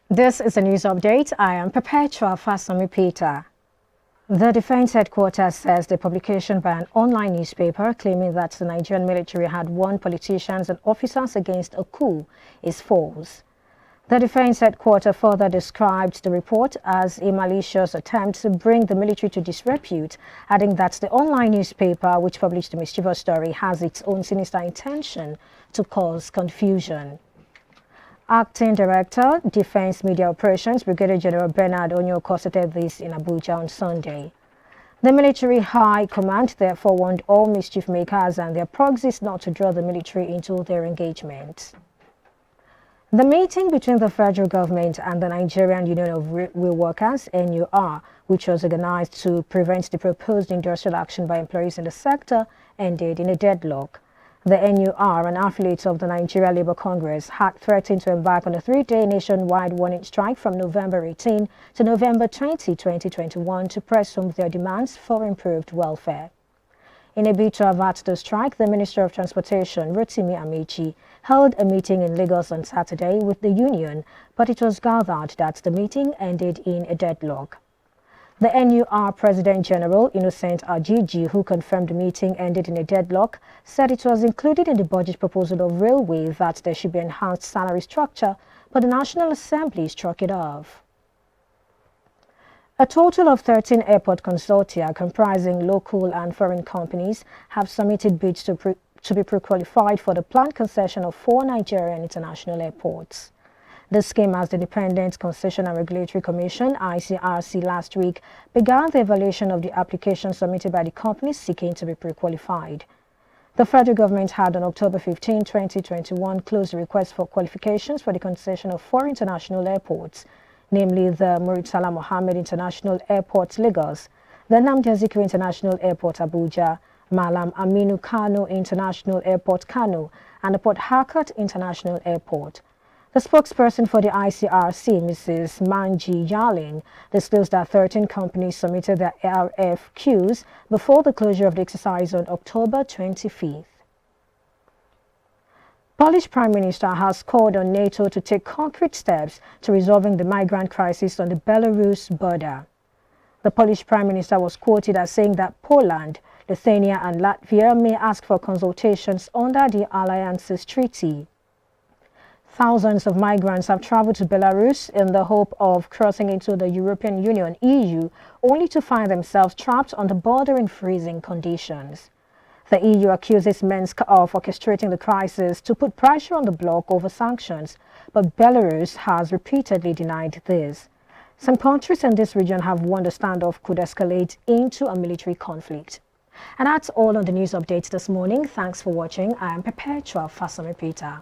This is a news update. I am Perpetua Fasami Peter. The Defense Headquarters says the publication by an online newspaper claiming that the Nigerian military had warned politicians and officers against a coup is false. The Defense Headquarters further described the report as a malicious attempt to bring the military to disrepute, adding that the online newspaper, which published the mischievous story, has its own sinister intention to cause confusion. Acting Director, Defense Media Operations, Brigadier General Bernard Onyoko stated this in Abuja on Sunday. The military high command therefore warned all mischief makers and their proxies not to draw the military into their engagement. The meeting between the federal government and the Nigerian Union of Railway Workers, NUR, which was organized to prevent the proposed industrial action by employees in the sector, ended in a deadlock. The NUR, an affiliate of the Nigeria Labour Congress, had threatened to embark on a 3-day nationwide warning strike from November 18 to November 20, 2021 to press home their demands for improved welfare. In a bid to avert the strike, the Minister of Transportation, Rotimi Amechi, held a meeting in Lagos on Saturday with the union, but it was gathered that the meeting ended in a deadlock. The NUR President General Innocent Ajiji, who confirmed the meeting ended in a deadlock, said it was included in the budget proposal of Railway that there should be enhanced salary structure, but the National Assembly struck it off. A total of 13 airport consortia comprising local and foreign companies have submitted bids to be pre-qualified for the planned concession of 4 Nigerian international airports. The scheme, as the Independent Concession and Regulatory Commission, ICRC, last week began the evaluation of the applications submitted by the companies seeking to be pre-qualified. The federal government had on October 15, 2021 closed the request for qualifications for the concession of 4 international airports, namely the Murtala Mohammed International Airport, Lagos, the Nnamdi Azikiwe International Airport, Abuja, Malam Aminu Kano International Airport, Kano, and the Port Harcourt International Airport. The spokesperson for the ICRC, Mrs. Manji Yalin, disclosed that 13 companies submitted their RFQs before the closure of the exercise on October 25th. Polish Prime Minister has called on NATO to take concrete steps to resolving the migrant crisis on the Belarus border. The Polish Prime Minister was quoted as saying that Poland, Lithuania and Latvia may ask for consultations under the alliance's treaty. Thousands of migrants have traveled to Belarus in the hope of crossing into the European Union, EU, only to find themselves trapped on the border in freezing conditions. The EU accuses Minsk of orchestrating the crisis to put pressure on the bloc over sanctions, but Belarus has repeatedly denied this. Some countries in this region have warned the standoff could escalate into a military conflict. And that's all on the news updates this morning. Thanks for watching. I am Perpetua Fasami Peter.